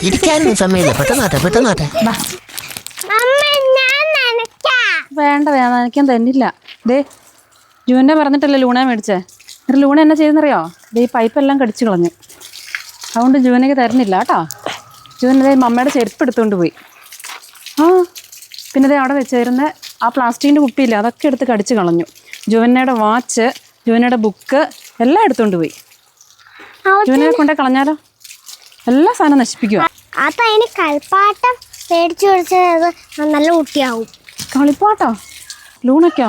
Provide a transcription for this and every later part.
ഇരിക്കാനും സമയമില്ല. പെട്ടെന്നാട്ടെ പെട്ടെന്നാട്ടെ. വേണ്ട വേണ്ട നനയ്ക്കാൻ തന്നില്ല. ദേ ജൂനെ പറഞ്ഞിട്ടല്ലേ ലൂണ മേടിച്ചേ. എന്നിട്ട് ലൂണ എന്നാ ചെയ്തെന്നറിയോ? ദേ ഈ പൈപ്പെല്ലാം കടിച്ചു കളഞ്ഞു. അതുകൊണ്ട് ജൂനയ്ക്ക് തരുന്നില്ല കേട്ടോ. ജൂനതേ മമ്മയുടെ ചെരുപ്പ് എടുത്തുകൊണ്ട് പോയി. ആ പിന്നെ ദേ അവിടെ വെച്ചിരുന്ന ആ പ്ലാസ്റ്റിക്കിൻ്റെ കുപ്പിയില്ല, അതൊക്കെ എടുത്ത് കടിച്ചു കളഞ്ഞു. ജുവനയുടെ വാച്ച്, ജുവനയുടെ ബുക്ക് എല്ലാം എടുത്തുകൊണ്ട് പോയി. ജുവനെ കൊണ്ടേ കളഞ്ഞാലോ? എല്ലാ സാധനം നശിപ്പിക്കുക. അതിന് കളിപ്പാട്ടം മേടിച്ചു കൊടുത്തത് നല്ല കുട്ടിയാവും. കളിപ്പാട്ടോ? ലൂണയ്ക്കോ?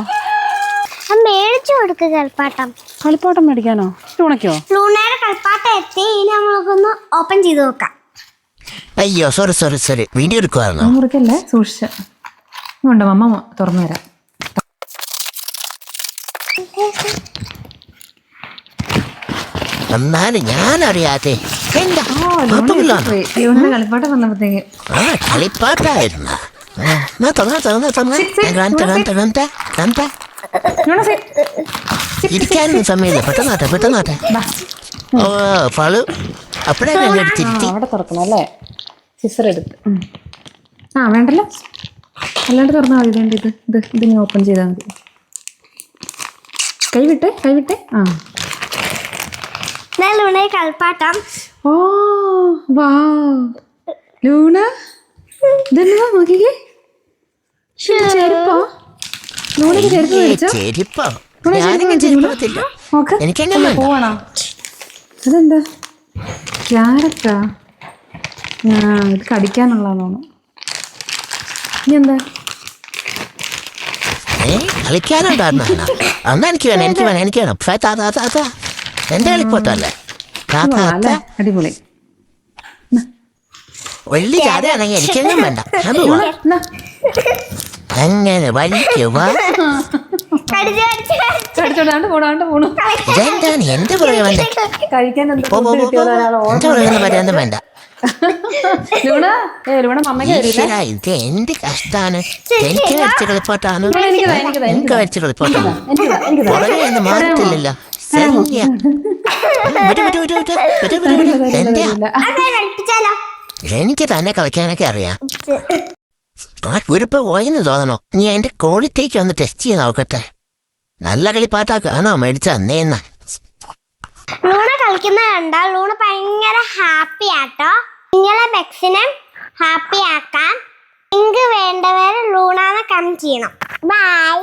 മേടിച്ചു കൊടുക്ക കളിപ്പാട്ടം. കളിപ്പാട്ടം മേടിക്കാനോ? ലൂണയ്ക്കോ? ലൂണയുടെ കളിപ്പാട്ടം എത്തി. ഇനി നമ്മൾക്കൊന്ന് ഓപ്പൺ ചെയ്ത് നോക്കാം. അയ്യോ സോറി സോറി സോറി, വീഡിയോ എടുക്കുവായിരുന്നോ? മുറിക്കല്ലേ, സൂക്ഷിച്ച്. ഉണ്ട് മമ്മ തുറന്നു തരാം. എന്നാലും ഞാൻ അറിയാതെ കളിപ്പാട്ടം വന്നപ്പോഴത്തേക്ക് കളിപ്പാട്ടായിരുന്നു. ഇരിക്കാനും സമയമില്ല. പെട്ടെന്നാട്ടെ പെട്ടെന്നാട്ടെ. ഓ ഫളു അപ്പഴേ തിരുത്തി. അവിടെ തുറക്കണം അല്ലേ? സിസർ എടുത്ത്. ആ വേണ്ടല്ലോ, അല്ലാണ്ട് തുറന്നാൽ മതി. വേണ്ട ഇതിങ്ങനെ ഓപ്പൺ ചെയ്താൽ മതി. കൈവിട്ടെ. ആ ലൂണ കളിപ്പാട്ടം. ഓ വാ ലൂണ, ഇതെന്താ നോക്കിക്കേ. ചെരുപ്പോ? ലൂണയ്ക്ക് ചെരുപ്പ് മേടിച്ചോ? പോവാണോ? അതെന്താ ക്യാരറ്റാ? ഇത് കടിക്കാനുള്ളതാണോ? ഇനി എന്താ കളിക്കാനുണ്ടായിരുന്ന? അന്നാ എനിക്ക് വേണം എനിക്ക് വേണം. എന്റെ കളിപ്പോട്ടല്ലേ? അടിപൊളി. വെള്ളി ചാരയാണെങ്കിൽ എനിക്കൊന്നും വേണ്ട. അങ്ങനെ വലിക്കുവാ. ഇതെന്താണ് എന്റെ പുറകെ വേണ്ട? എന്റെ പുറകെ വരാനും വേണ്ട. ഇത് എന്റെ കഷ്ടാണ്. എനിക്ക് വരച്ച കളിപ്പാട്ടാണ്. എനിക്ക് വരച്ച കളിപ്പാട്ടാണ്. പുറകെ ഒന്നും മാറത്തില്ലല്ലോ. എനിക്ക് തന്നെ കളിക്കാനൊക്കെ അറിയാം. ആ കുരിപ്പ് പോയെന്ന് തോന്നണോ? നീ എന്റെ ക്വാളിറ്റിക്ക് ഒന്ന് ടെസ്റ്റ് ചെയ്ത് നോക്കട്ടെ. നല്ല കളിപ്പാട്ടാണോ മേടിച്ച അന്നേന്ന? ലൂണ കളിക്കുന്ന കണ്ടാൽ ലൂണ ഭയങ്കര ഹാപ്പി ആട്ടോ. നിങ്ങളെ ബെക്സിനെ ഹാപ്പി ആക്കാൻ നിങ്ങൾക്ക് വേണ്ടവരെ ലൂണാന്ന് കമന്റ് ചെയ്യണം. ബൈ.